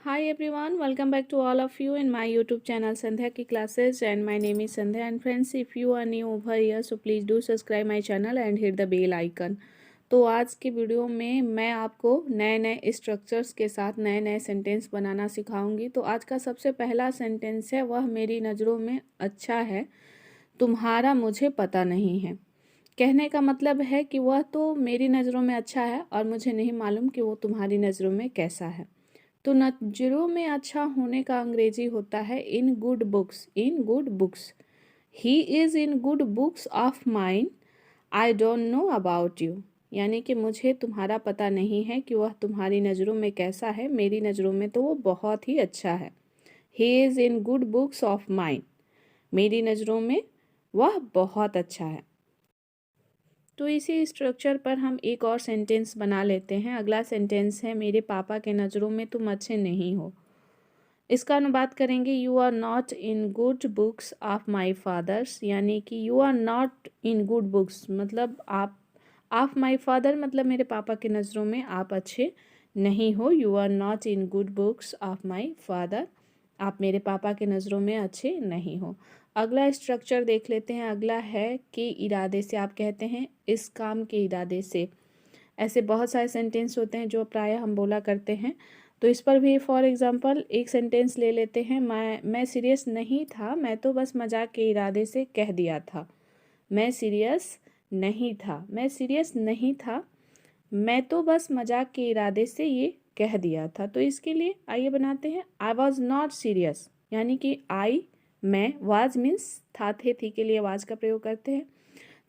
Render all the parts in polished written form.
Hi everyone, welcome back to all of you in my YouTube channel Sandhya की classes and my name is Sandhya and friends if you are new over here so please do subscribe my channel and hit the bell icon। तो आज की video में मैं आपको नए नए structures के साथ नए नए सेंटेंस बनाना सिखाऊंगी। तो आज का सबसे पहला सेंटेंस है वह मेरी नज़रों में अच्छा है, तुम्हारा मुझे पता नहीं है। कहने का मतलब है कि वह तो मेरी नज़रों में अच्छा है और मुझे नहीं मालूम कि वो तुम्हारी नज़रों में कैसा है। तो नज़रों में अच्छा होने का अंग्रेजी होता है इन good books. In good books, he is in good books of mine, I don't know about you. यानी कि मुझे तुम्हारा पता नहीं है कि वह तुम्हारी नज़रों में कैसा है, मेरी नज़रों में तो वो बहुत ही अच्छा है। He is in good books of mine, मेरी नज़रों में वह बहुत अच्छा है। तो इसी स्ट्रक्चर पर हम एक और सेंटेंस बना लेते हैं। अगला सेंटेंस है मेरे पापा के नज़रों में तुम अच्छे नहीं हो। इसका अनुवाद करेंगे you are not in good books of my fathers. यानी कि you are not in good books मतलब आप, ऑफ माई फादर मतलब मेरे पापा की नज़रों में आप अच्छे नहीं हो। You are not in good books of my father, आप मेरे पापा के नज़रों में अच्छे नहीं हो। अगला स्ट्रक्चर देख लेते हैं। अगला है के इरादे से। आप कहते हैं इस काम के इरादे से। ऐसे बहुत सारे सेंटेंस होते हैं जो प्रायः हम बोला करते हैं। तो इस पर भी फॉर एग्जांपल एक सेंटेंस ले लेते हैं। मैं सीरियस नहीं था, मैं तो बस मजाक के इरादे से कह दिया था। मैं सीरियस नहीं था, मैं सीरियस नहीं था, मैं तो बस मजाक के इरादे से ये कह दिया था। तो इसके लिए आइए बनाते हैं आई वॉज नॉट सीरियस। यानी कि आई, मैं, वाज मीन्स था, थे, थी के लिए वाज का प्रयोग करते हैं।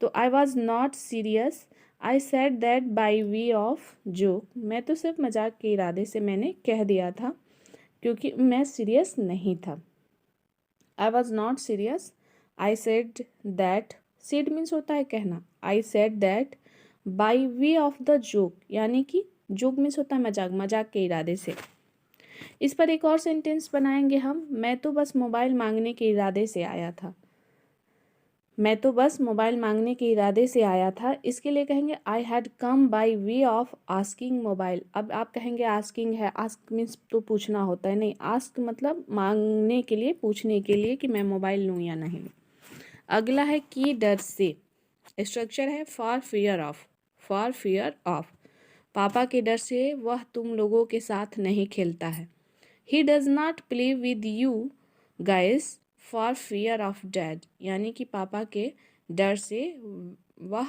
तो I was not serious, I said that by way of joke. मैं तो सिर्फ मजाक के इरादे से मैंने कह दिया था क्योंकि मैं सीरियस नहीं था। I was not serious, I said that, said means होता है कहना, I said that by way of the joke. यानी कि जोक मीन्स होता है मजाक, मजाक के इरादे से। इस पर एक और सेंटेंस बनाएंगे हम। मैं तो बस मोबाइल मांगने के इरादे से आया था। मैं तो बस मोबाइल मांगने के इरादे से आया था। इसके लिए कहेंगे I had come by way of asking mobile. अब आप कहेंगे आस्किंग है, आस्क मीन्स तो पूछना होता है, नहीं, आस्क मतलब मांगने के लिए, पूछने के लिए कि मैं मोबाइल लूँ या नहीं। अगला है कि डर से। स्ट्रक्चर है for fear of. For fear of, पापा के डर से वह तुम लोगों के साथ नहीं खेलता है। ही does not play with you guys for fear of dad. यानी कि पापा के डर से वह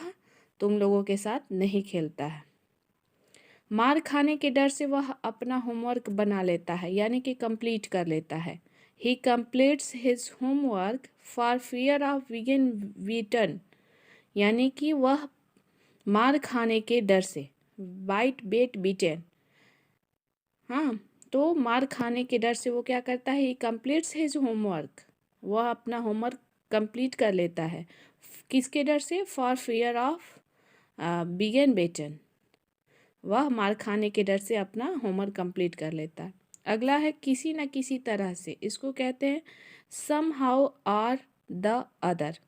तुम लोगों के साथ नहीं खेलता है। मार खाने के डर से वह अपना होमवर्क बना लेता है, यानी कि कंप्लीट कर लेता है। He completes his homework for fear of being beaten. यानी कि वह मार खाने के डर से, बाइट बेट बीटन, हाँ, तो मार खाने के डर से वो क्या करता है, ही कंप्लीट्स हिज होमवर्क, वह अपना होमवर्क कंप्लीट कर लेता है। किसके डर से, फॉर फियर ऑफ बिगन बेटन, वह मार खाने के डर से अपना होमवर्क कंप्लीट कर लेता है। अगला है किसी न किसी तरह से। इसको कहते हैं some how or the other.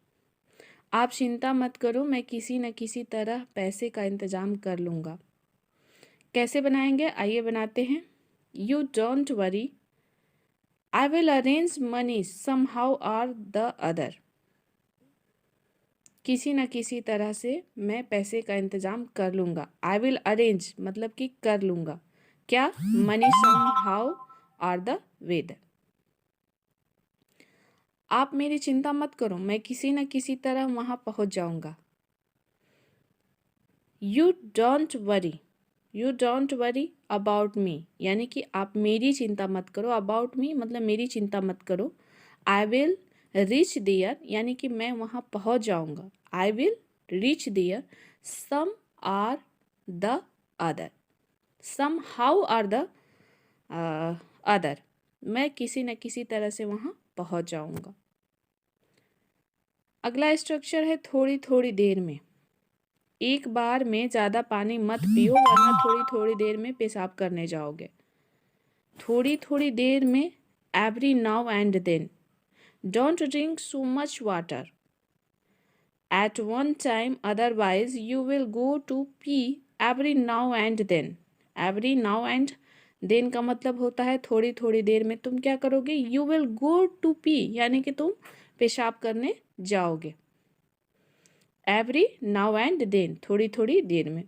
आप चिंता मत करो, मैं किसी न किसी तरह पैसे का इंतज़ाम कर लूँगा। कैसे बनाएंगे, आइए बनाते हैं। You don't worry, I will arrange money somehow or the other. किसी न किसी तरह से मैं पैसे का इंतज़ाम कर लूँगा। आई विल अरेंज मतलब कि कर लूँगा क्या, money somehow or the weather. आप मेरी चिंता मत करो, मैं किसी न किसी तरह वहाँ पहुँच जाऊँगा। You don't worry, you don't worry about me, यानी कि आप मेरी चिंता मत करो। अबाउट मी मतलब मेरी चिंता मत करो। आई विल रीच देयर, यानी कि मैं वहाँ पहुँच जाऊँगा। I will reach there some or the other, somehow or the other, मैं किसी न किसी तरह से वहाँ पहुँच जाऊँगा। अगला स्ट्रक्चर है थोड़ी थोड़ी देर में। एक बार में ज़्यादा पानी मत पियो वरना थोड़ी थोड़ी देर में पेशाब करने जाओगे। थोड़ी थोड़ी देर में, every now and then. Don't drink so much water at one time otherwise you will go to pee every now and then. Every now and then का मतलब होता है थोड़ी थोड़ी देर में तुम क्या करोगे, you will go to pee, यानी कि तुम पेशाब करने जाओगे। एवरी नाउ एंड देन, थोड़ी थोड़ी देर में।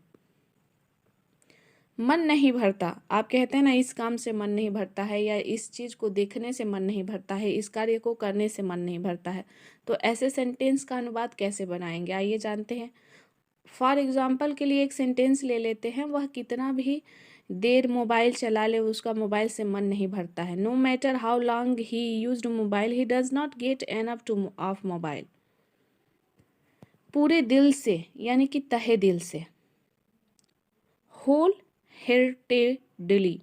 मन नहीं भरता, आप कहते हैं ना इस काम से मन नहीं भरता है, या इस चीज़ को देखने से मन नहीं भरता है, इस कार्य को करने से मन नहीं भरता है, तो ऐसे सेंटेंस का अनुवाद कैसे बनाएंगे, आइए जानते हैं। फॉर एग्जाम्पल के लिए एक सेंटेंस ले लेते हैं, वह कितना भी देर मोबाइल चला ले उसका मोबाइल से मन नहीं भरता है। No matter how long he used mobile he does not get enough to of mobile. पूरे दिल से यानी कि तहे दिल से। होल हेर्टेडली,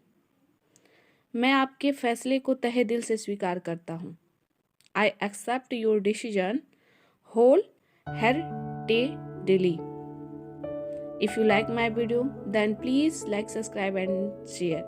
मैं आपके फैसले को तहे दिल से स्वीकार करता हूँ। I accept your decision wholeheartedly. If you like my video, then please like, subscribe and share.